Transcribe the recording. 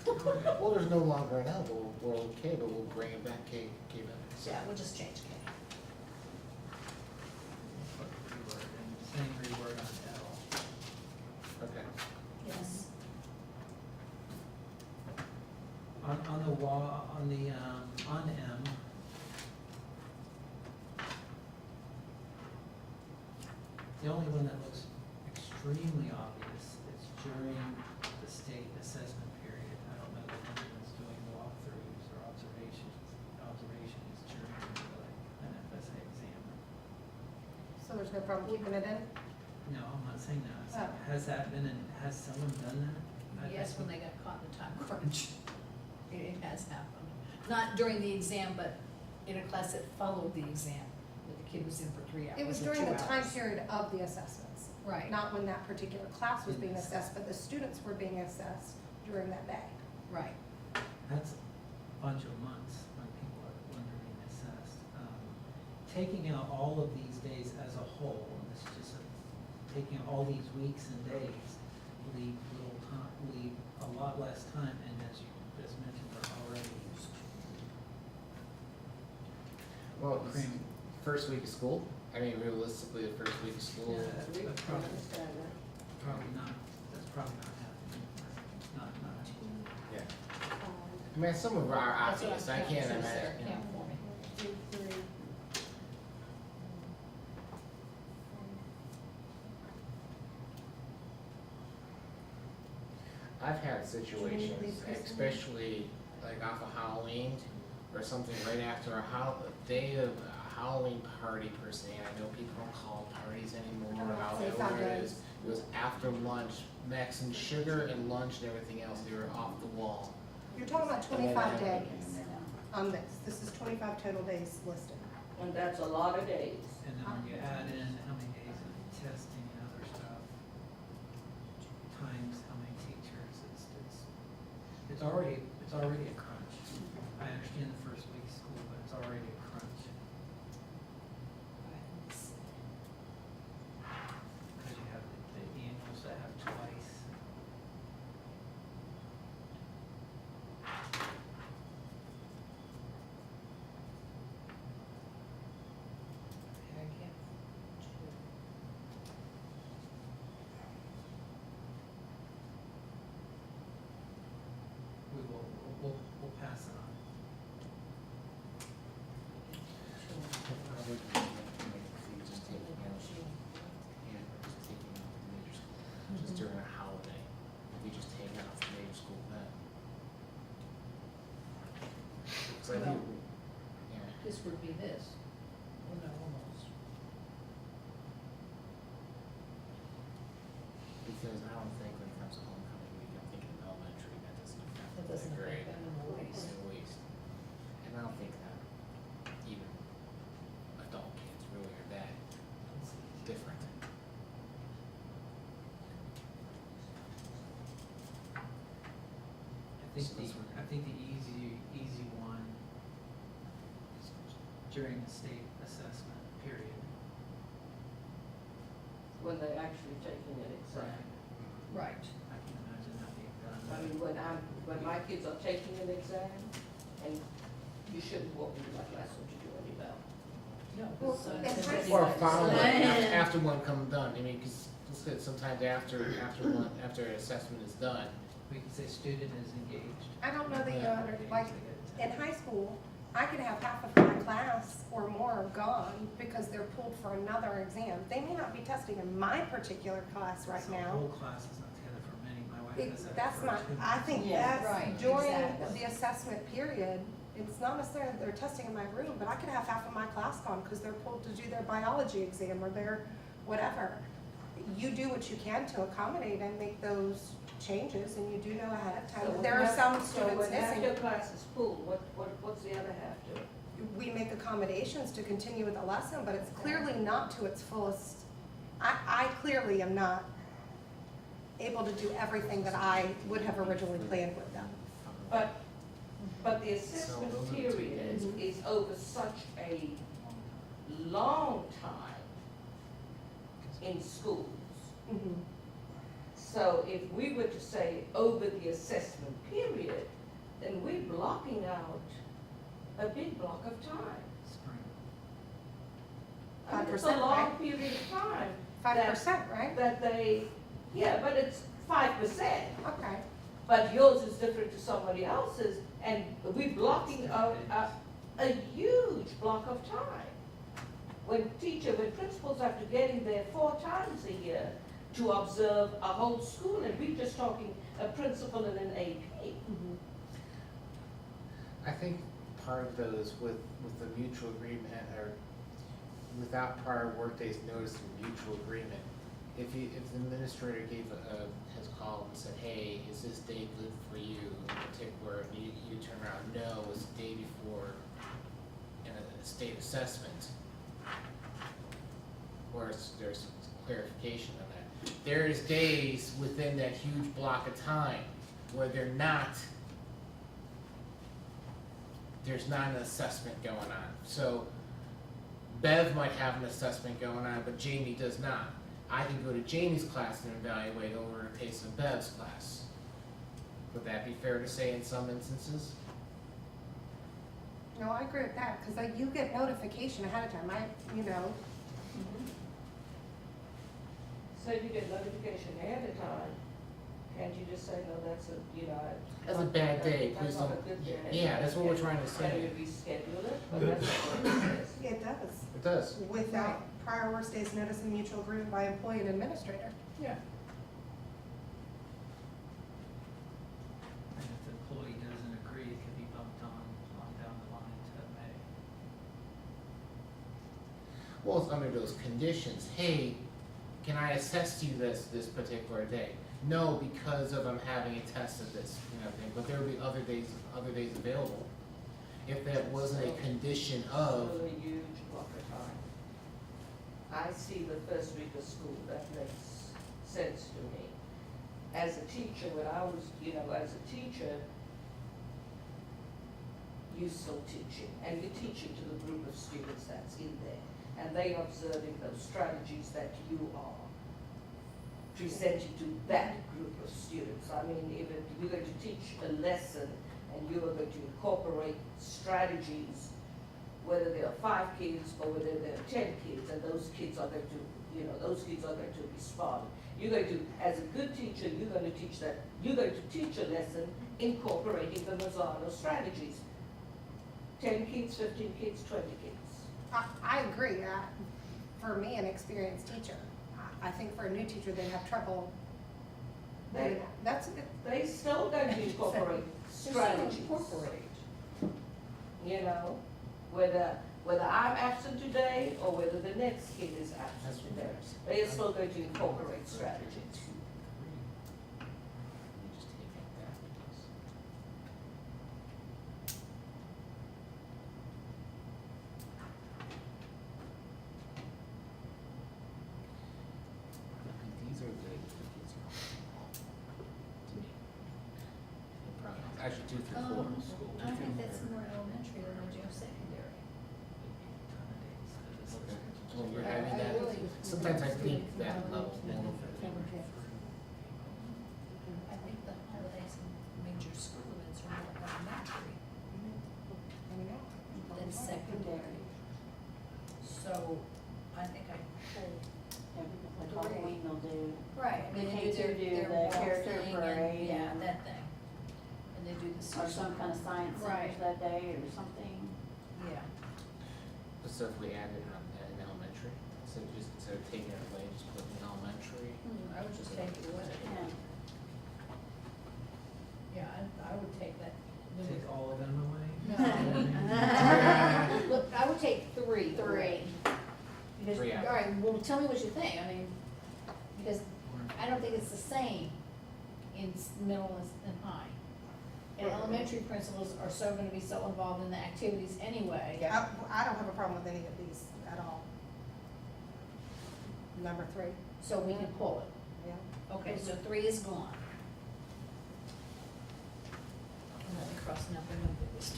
Well, there's no longer an L, but we're okay, but we'll bring it back, K back. Yeah, we'll just change K. Put reword and same reword on L. Okay. Yes. On the wall, on the, on M. The only one that looks extremely obvious is during the state assessment period. I don't know that anyone's doing walkthroughs or observations during an FSA exam. So there's no problem keeping it in? No, I'm not saying that. Oh. Has that been, has someone done that? Yes, when they got caught in the time crunch. It has happened. Not during the exam, but in a class that followed the exam, where the kid was in for 3 hours. It was or during 2 the time hours. period of the assessments. Right. Not when that particular class was being assessed, but the students were being assessed during that day. Right. That's a bunch of months when people are being assessed. Taking out all of these days as a whole, and this is just taking out all these weeks and days, leave little time, leave a lot less time, and as you just mentioned, are already used to. Well, it's Cream. first week of school, I mean, realistically, the first week of school. Yeah, that's probably not, that's probably not happening, not. Yeah. I mean, some of our That's what obvious, I I'm can't counting, so imagine, Sarah, you know. count for me. 2, 3. I've had situations, especially like off of Halloween or something right after a day of a Halloween party per se. I know people don't call it parties anymore, however it is. It was after lunch, max and sugar and lunch and everything else, they were off the wall. You're talking about 25 days on this. This is 25 total days listed. And that's a lot of days. And then when you add in how many days of testing and other stuff, times how many teachers, it's already a crunch. I understand the first week of school, but it's already a crunch. Because you have the annuals that have twice. We'll pass it on. I would make the fee just taking out, yeah, just taking out the major school, just during a holiday. If we just take out the major school then. Cause I do, Well- yeah. This would be this. Well, no, almost. Because I don't think when it comes to homecoming week, I'm thinking of elementary, that doesn't affect That the doesn't grade. affect them in the least. In the least. And I don't think that even adult kids really are that different. I think the easy one is during the state assessment period. When they're actually taking an exam. Right. I can imagine that being done. I mean, when my kids are taking an exam, and you shouldn't walk into my classroom to do any bell. No. Well, so in it's high ready. Or following, Yeah. after one come done, I mean, cause sometimes after an assessment is done, We can say student is engaged. I don't know that you Yeah. under, like, in high school, I could have half of my class or more gone because they're pulled for another exam. They may not be testing in my particular class right The now. whole class is not together for many, my wife has that. That's for not, two I months. think Yeah, that's right, during exactly. the assessment period, it's not necessarily that they're testing in my room, but I could have half of my class gone because they're pulled to do their biology exam or their whatever. You do what you can to accommodate and make those changes, and you do know ahead of So time. when There are half- some So students when half your missing. class is full, what's the other half doing? We make accommodations to continue with the lesson, but it's clearly not to its fullest. I clearly am not able to do everything that I would have originally planned with them. But the assessment those are the period two. is over such a long time in schools. Mhm. So if we were to say over the assessment period, then we're blocking out a big block of time. Spring. I mean, it's a 5%, long right? period of time 5%, right? that they, yeah, but it's 5%. Okay. But yours is different to somebody else's, and we're blocking out a huge block of time. When principals have to get in there 4 times a year to observe a whole school, and we're just talking a principal and an AP. I think part of those with the mutual agreement or without prior workdays notice and mutual agreement, if the administrator gave has called and said, hey, is this day good for you in particular, and you turn around, no, it's the day before in a state assessment, or there's some clarification on that. There's days within that huge block of time where there's not an assessment going on. So Bev might have an assessment going on, but Jamie does not. I can go to Jamie's class and evaluate over the pace of Bev's class. Would that be fair to say in some instances? No, I agree with that, because like you get notification ahead of time, So if you get notification ahead of time, can't you just say, no, that's That's a bad day, please That's not a don't. good day. Yeah, that's what we're trying to Can say. you reschedule it? But that's not what it says. it does. It does. Without prior work days notice and mutual agreement by employee and administrator. Yeah. And if the employee doesn't agree, it can be bumped on down the line to May. Well, it's under those conditions. Hey, can I assess you this particular day? No, because of I'm having a test of this, thing. But there will be other days available. If that wasn't a condition of, Still a huge block of time. I see the first week of school, that makes sense to me. As a teacher, when I was, as a teacher, you're still teaching, and you're teaching to the group of students that's in there, and they observing those strategies that you are presenting to that group of students. I mean, if you're going to teach a lesson and you are going to incorporate strategies, whether there are 5 kids or whether there are 10 kids, and those kids are going to respond. You're going to, as a good teacher, you're going to teach a lesson incorporating the Mazzano strategies. 10 kids, 15 kids, 20 kids. I agree. For me, an experienced teacher, I think for a new teacher, they have trouble. They still going to incorporate strategies. Whether I'm absent today or whether the next kid is absent today, they are still going to incorporate strategies. you just take out that because these are the kids to me. Actually 2 through 4 is school. I think that's more elementary than I do secondary. Okay. Well, you're I- having I that, really- sometimes I think that level. I think the holidays and major school events are more elementary than secondary. So I think I pulled. Like Halloween they'll do, Right. The And they kids do who do their the wall character thing and- parade Yeah, and- that thing. And they do the. or some kind of science centers Right. that day or something. Yeah. So if we added in elementary, so just instead of taking it away, just put in elementary. I would just take it away. Yeah. Yeah, I would take that. Take all of them away? No. Look, I would take 3. Because, 3 out. all right, well, tell me what you think, I mean, because I don't think it's the same in middle and high. And elementary principals are gonna be so involved in the activities anyway. I don't have a problem with any of these at all. Number 3, So we can pull it. yeah. Okay, so 3 is gone. And let me cross out the number.